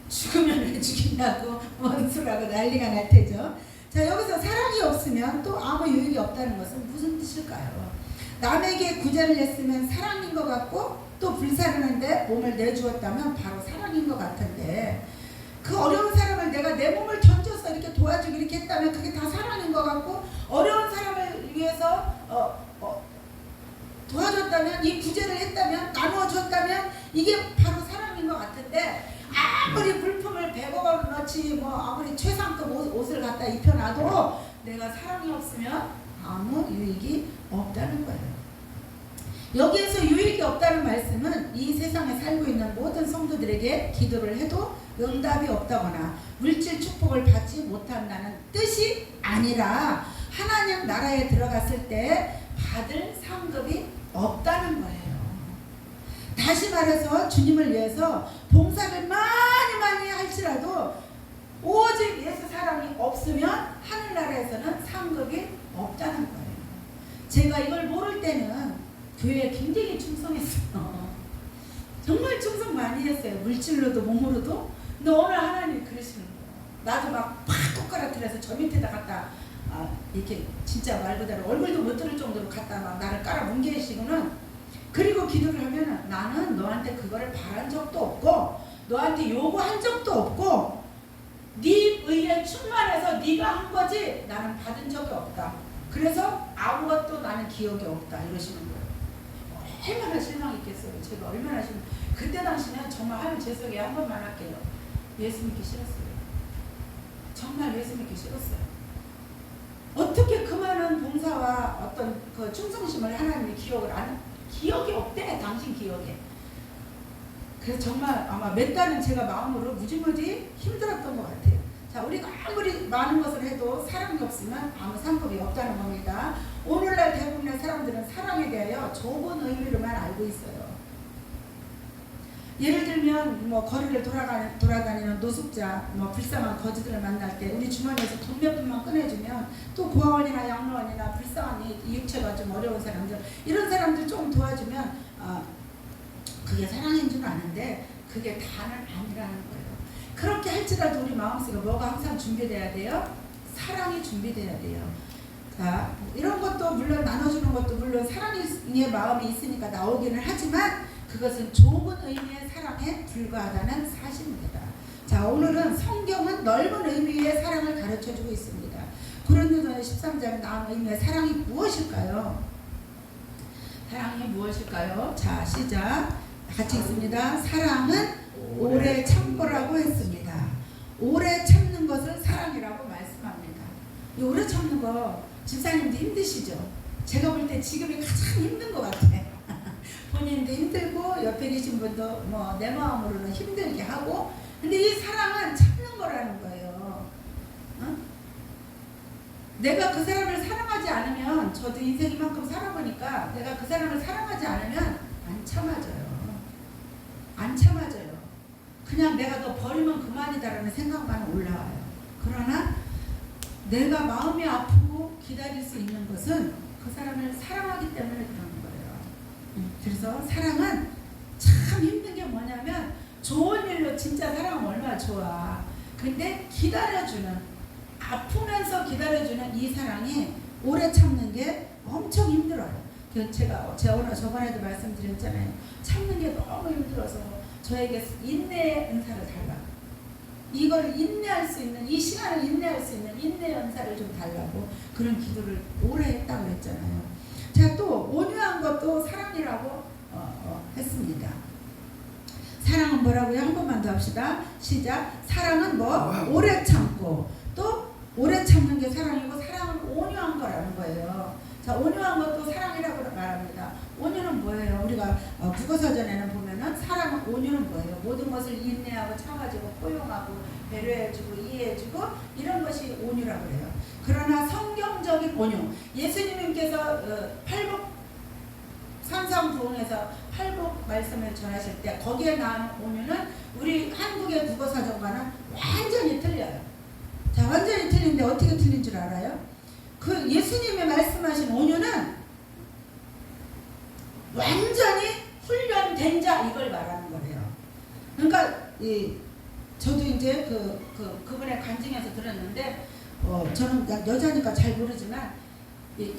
죽으면 왜 죽인다고 원수라고 난리가 날 테죠. 자, 여기서 사랑이 없으면 또 아무 유익이 없다는 것은 무슨 뜻일까요? 남에게 구제를 했으면 사랑인 것 같고 또 불사르는데 몸을 내주었다면 바로 사랑인 것 같은데, 그 어려운 사람을 내가 내 몸을 던져서 이렇게 도와주기 이렇게 했다면 그게 다 사랑인 것 같고, 어려운 사람을 위해서 도와줬다면, 이 구제를 했다면, 나누어줬다면 이게 바로 사랑인 것 같은데, 아무리 물품을 100억을 넣지 아무리 최상급 옷을 갖다 입혀놔도 내가 사랑이 없으면 아무 유익이 없다는 거예요. 여기에서 유익이 없다는 말씀은 이 세상에 살고 있는 모든 성도들에게 기도를 해도 응답이 없다거나 물질 축복을 받지 못한다는 뜻이 아니라 하나님 나라에 들어갔을 때 받을 상급이 없다는 거예요. 다시 말해서 주님을 위해서 봉사를 많이 할지라도 오직 예수 사랑이 없으면 하늘나라에서는 상급이 없다는 거예요. 제가 이걸 모를 때는 교회에 굉장히 충성했어요. 정말 충성 많이 했어요. 물질로도 몸으로도. 근데 오늘 하나님이 그러시는 거예요. 나도 막 똑바라뜨려서 저 밑에다 갖다 이렇게 진짜 말 그대로 얼굴도 못 들을 정도로 갖다 막 나를 깔아 뭉개시고는, 그리고 기도를 하면은 나는 너한테 그거를 바란 적도 없고 너한테 요구한 적도 없고 네 의에 충만해서 네가 한 거지 나는 받은 적이 없다. 그래서 아무것도 나는 기억이 없다 이러시는 거예요. 얼마나 실망했겠어요. 제가 얼마나 그때 당시는 정말 하나님 죄송해요. 한 번만 할게요. 예수 믿기 싫었어요. 정말 예수 믿기 싫었어요. 어떻게 그 많은 봉사와 어떤 그 충성심을 하나님이 기억이 없대. 당신 기억에. 그래서 정말 아마 몇 달은 제가 마음으로 무지무지 힘들었던 것 같아요. 자, 우리가 아무리 많은 것을 해도 사랑이 없으면 아무 상급이 없다는 겁니다. 오늘날 대부분의 사람들은 사랑에 대하여 좁은 의미로만 알고 있어요. 예를 들면 거리를 돌아다니는 노숙자, 불쌍한 거지들을 만날 때 우리 주머니에서 돈 몇 푼만 꺼내주면 또 고아원이나 양로원이나 불쌍한 이 육체가 좀 어려운 사람들, 이런 사람들 조금 도와주면 그게 사랑인 줄 아는데 그게 다는 아니라는 거예요. 그렇게 할지라도 우리 마음속에 뭐가 항상 준비돼야 돼요? 사랑이 준비돼야 돼요. 자, 이런 것도 물론 나눠주는 것도 물론 사랑의 마음이 있으니까 나오기는 하지만 그것은 좁은 의미의 사랑에 불과하다는 사실입니다. 자, 오늘은 성경은 넓은 의미의 사랑을 가르쳐주고 있습니다. 고린도전서 13장 나온 의미의 사랑이 무엇일까요? 사랑이 무엇일까요? 자, 시작. 같이 있습니다. 사랑은 오래 참고라고 했습니다. 오래 참는 것을 사랑이라고 말씀합니다. 이 오래 참는 거 집사님도 힘드시죠? 제가 볼 때 지금이 가장 힘든 것 같아. 본인도 힘들고 옆에 계신 분도 뭐 내 마음으로는 힘들게 하고, 근데 이 사랑은 참는 거라는 거예요. 어? 내가 그 사람을 사랑하지 않으면, 저도 인생 이만큼 살아보니까 내가 그 사람을 사랑하지 않으면 안 참아져요. 안 참아져요. 그냥 내가 너 버리면 그만이다라는 생각만 올라와요. 그러나 내가 마음이 아프고 기다릴 수 있는 것은 그 사람을 사랑하기 때문에 그러는 거예요. 그래서 사랑은 참 힘든 게 뭐냐면, 좋은 일로 진짜 사랑은 얼마나 좋아. 근데 기다려주는, 아프면서 기다려주는 이 사랑이 오래 참는 게 엄청 힘들어요. 제가 저번에도 말씀드렸잖아요. 참는 게 너무 힘들어서 저에게 인내의 은사를 달라고, 이걸 인내할 수 있는, 이 시간을 인내할 수 있는 인내의 은사를 좀 달라고 그런 기도를 오래 했다고 그랬잖아요. 자, 또 온유한 것도 사랑이라고 했습니다. 사랑은 뭐라고요? 한 번만 더 합시다. 시작. 사랑은 뭐? 오래 참고, 또 오래 참는 게 사랑이고, 사랑은 온유한 거라는 거예요. 자, 온유한 것도 사랑이라고 말합니다. 온유는 뭐예요? 우리가 국어사전에는 보면은 사랑은, 온유는 뭐예요? 모든 것을 인내하고 참아주고 포용하고 배려해주고 이해해주고 이런 것이 온유라고 그래요. 그러나 성경적인 온유, 예수님께서 팔복 산상부흥에서 팔복 말씀을 전하실 때 거기에 나오는 온유는 우리 한국의 국어사전과는 완전히 틀려요. 자, 완전히 틀린데 어떻게 틀린 줄 알아요? 그 예수님이 말씀하신 온유는 완전히 훈련된 자, 이걸 말하는 거예요. 그러니까 저도 이제 그분의 간증에서 들었는데, 저는 여자니까 잘 모르지만,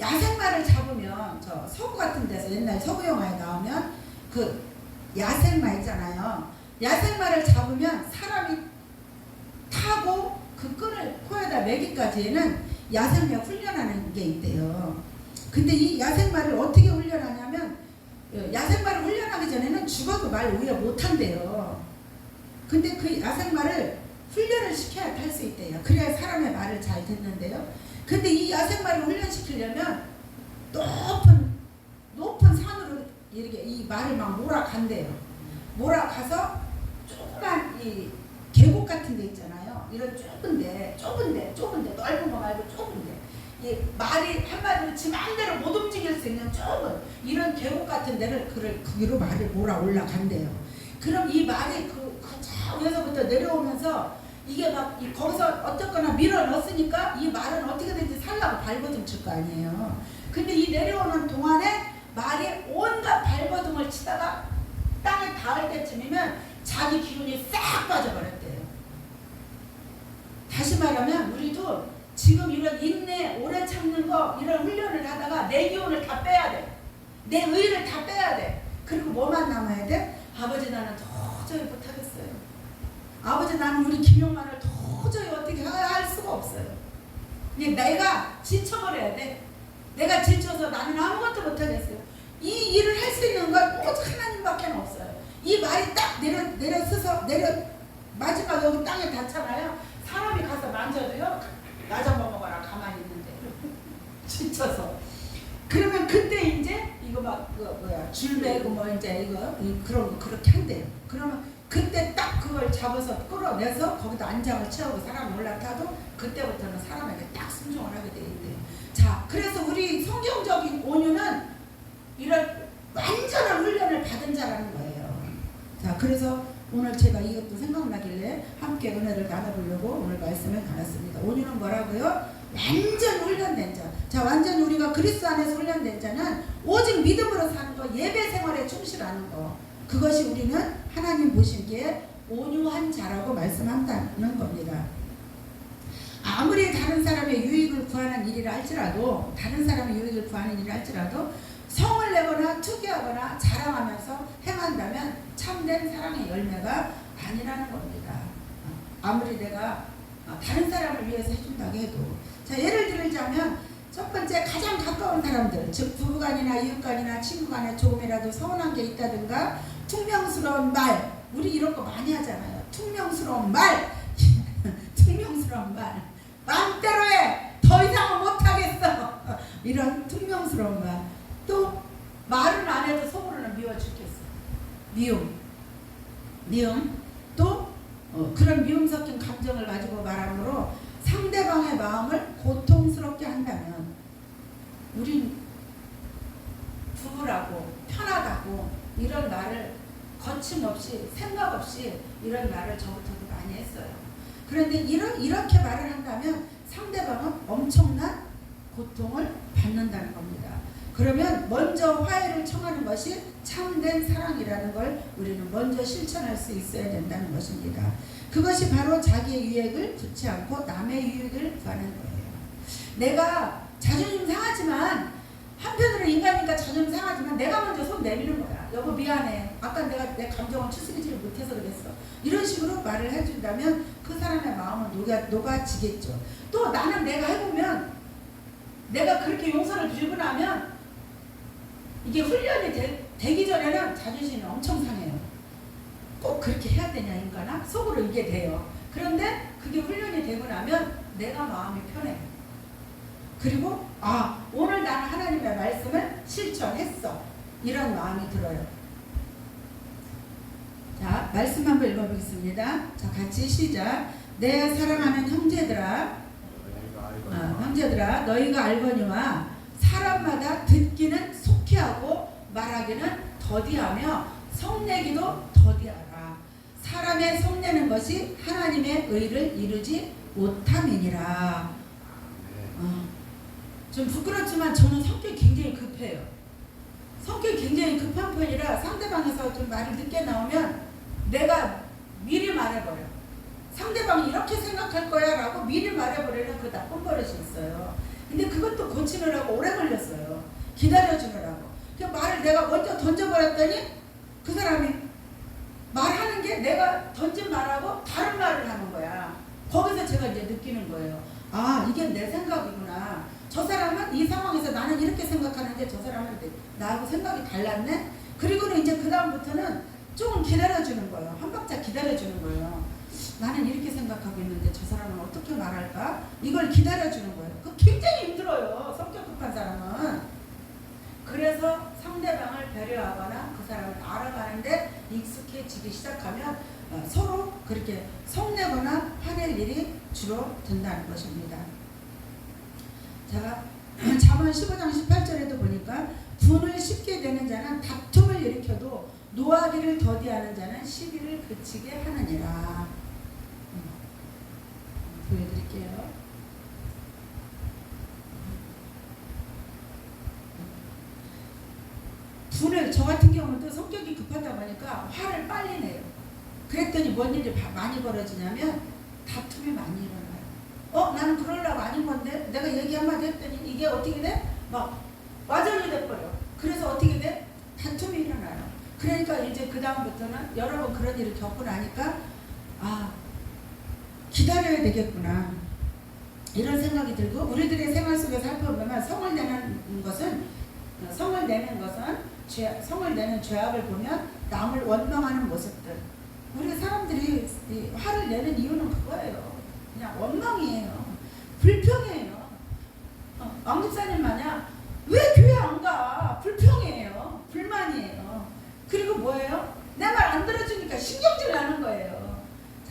야생마를 잡으면, 저 서구 같은 데서 옛날 서구 영화에 나오면 그 야생마 있잖아요. 야생마를 잡으면 사람이 타고 그 끈을 코에다 매기까지는 야생마 훈련하는 게 있대요. 근데 이 야생마를 어떻게 훈련하냐면, 야생마를 훈련하기 전에는 죽어도 말 오히려 못한대요. 근데 그 야생마를 훈련을 시켜야 탈 수 있대요. 그래야 사람의 말을 잘 듣는데요. 근데 이 야생마를 훈련시키려면 높은 산으로 이렇게 이 말을 막 몰아간대요. 몰아가서 조그만 이 계곡 같은 데 있잖아요. 이런 좁은데 넓은 거 말고 좁은데, 이 말이 한마디로 지 마음대로 못 움직일 수 있는 좁은 이런 계곡 같은 데를 거기로 말을 몰아 올라간대요. 그럼 이 말이 저 위에서부터 내려오면서 이게 막 거기서 어쨌거나 밀어 넣었으니까 이 말은 어떻게든지 살라고 발버둥 칠 거 아니에요. 근데 이 내려오는 동안에 말이 온갖 발버둥을 치다가 땅에 닿을 때쯤이면 자기 기운이 싹 빠져버렸대요. 다시 말하면 우리도 지금 이런 인내, 오래 참는 거, 이런 훈련을 하다가 내 기운을 다 빼야 돼. 내 의를 다 빼야 돼. 그리고 뭐만 남아야 돼? 아버지, 나는 도저히 못하겠어요. 아버지, 나는 우리 김용만을 도저히 어떻게 할 수가 없어요. 그냥 내가 지쳐버려야 돼. 내가 지쳐서 나는 아무것도 못하겠어요. 이 일을 할 수 있는 건 오직 하나님밖에 없어요. 이 말이 딱 마지막 여기 땅에 닿잖아요. 사람이 가서 만져도요, 나 좀 먹어봐라, 가만히 있는데. 지쳐서. 그러면 그때 이제 이거 막 줄 매고 뭐 이제 이거 그런 거 그렇게 한대요. 그러면 그때 딱 그걸 잡아서 끌어내서 거기다 안장을 채우고 사람이 올라타도 그때부터는 사람에게 딱 순종을 하게 돼 있대요. 자, 그래서 우리 성경적인 온유는 이런 완전한 훈련을 받은 자라는 거예요. 자, 그래서 오늘 제가 이것도 생각나길래 함께 은혜를 나눠보려고 오늘 말씀을 나눴습니다. 온유는 뭐라고요? 완전 훈련된 자. 자, 완전 우리가 그리스도 안에서 훈련된 자는 오직 믿음으로 사는 거, 예배 생활에 충실하는 거, 그것이 우리는 하나님 보시기에 온유한 자라고 말씀한다는 겁니다. 아무리 다른 사람의 유익을 구하는 일이라 할지라도, 성을 내거나 투기하거나 자랑하면서 행한다면 참된 사랑의 열매가 아니라는 겁니다. 아무리 내가 다른 사람을 위해서 해준다고 해도. 자, 예를 들자면, 첫 번째 가장 가까운 사람들, 즉 부부간이나 이웃간이나 친구간에 조금이라도 서운한 게 있다든가 퉁명스러운 말, 우리 이런 거 많이 하잖아요. 퉁명스러운 말, 퉁명스러운 말, 마음대로 해, 더 이상은 못하겠어. 이런 퉁명스러운 말. 또 말은 안 해도 속으로는 미워 죽겠어. 미움. 또 그런 미움 섞인 감정을 가지고 말함으로 상대방의 마음을 고통스럽게 한다면 우린 부부라고 편하다고 이런 말을 거침없이 생각 없이 이런 말을 저부터도 많이 했어요. 그런데 이렇게 말을 한다면 상대방은 엄청난 고통을 받는다는 겁니다. 그러면 먼저 화해를 청하는 것이 참된 사랑이라는 걸 우리는 먼저 실천할 수 있어야 된다는 것입니다. 그것이 바로 자기의 유익을 구치 않고 남의 유익을 구하는 거예요. 내가 자존심 상하지만 한편으로 인간이니까 자존심 상하지만 내가 먼저 손 내미는 거야. 여보 미안해. 아까 내가 내 감정을 추스리지를 못해서 그랬어. 이런 식으로 말을 해준다면 그 사람의 마음은 녹아지겠죠. 또 나는 내가 해보면 내가 그렇게 용서를 빌고 나면 이게 훈련이 되기 전에는 자존심이 엄청 상해요. 꼭 그렇게 해야 되냐 인간아? 속으로 이게 돼요. 그런데 그게 훈련이 되고 나면 내가 마음이 편해요. 그리고 오늘 나는 하나님의 말씀을 실천했어. 이런 마음이 들어요. 자, 말씀 한번 읽어보겠습니다. 자, 같이 시작. 내 사랑하는 형제들아, 너희가 알거니와 사람마다 듣기는 속히 하고 말하기는 더디하며 성내기도 더디하라. 사람의 성내는 것이 하나님의 의를 이루지 못함이니라. 좀 부끄럽지만 저는 성격이 굉장히 급해요. 성격이 굉장히 급한 편이라 상대방에서 좀 말이 늦게 나오면 내가 미리 말해버려. 상대방이 이렇게 생각할 거야 라고 미리 말해버리는 그 나쁜 버릇이 있어요. 근데 그것도 고치느라고 오래 걸렸어요. 기다려주느라고. 그 말을 내가 먼저 던져버렸더니 그 사람이 말하는 게 내가 던진 말하고 다른 말을 하는 거야. 거기서 제가 이제 느끼는 거예요. 이게 내 생각이구나. 저 사람은 이 상황에서 나는 이렇게 생각하는데 저 사람은 나하고 생각이 달랐네. 그리고는 이제 그 다음부터는 조금 기다려주는 거예요. 한 박자 기다려주는 거예요. 나는 이렇게 생각하고 있는데 저 사람은 어떻게 말할까? 이걸 기다려주는 거예요. 그거 굉장히 힘들어요. 성격 급한 사람은. 그래서 상대방을 배려하거나 그 사람을 알아가는데 익숙해지기 시작하면 서로 그렇게 성내거나 화낼 일이 줄어든다는 것입니다. 자, 잠언 15장 18절에도 보니까 분을 쉽게 내는 자는 다툼을 일으켜도 노하기를 더디하는 자는 시비를 그치게 하느니라. 보여드릴게요. 분을, 저 같은 경우는 또 성격이 급하다 보니까 화를 빨리 내요. 그랬더니 뭔 일이 많이 벌어지냐면 다툼이 많이 일어나요. 나는 그러려고 아닌 건데 내가 얘기 한마디 했더니 이게 어떻게 돼? 막 와전이 돼버려. 그래서 어떻게 돼? 다툼이 일어나요. 그러니까 이제 그 다음부터는 여러 번 그런 일을 겪고 나니까 기다려야 되겠구나 이런 생각이 들고, 우리들의 생활 속에 살펴보면 성을 내는 것은 성을 내는 죄악을 보면 남을 원망하는 모습들. 우리 사람들이 화를 내는 이유는 그거예요. 그냥 원망이에요. 불평이에요. 왕 집사님 마냥 왜 교회 안 가? 불평이에요. 불만이에요. 그리고 뭐예요? 내 말 안 들어주니까 신경질 나는 거예요.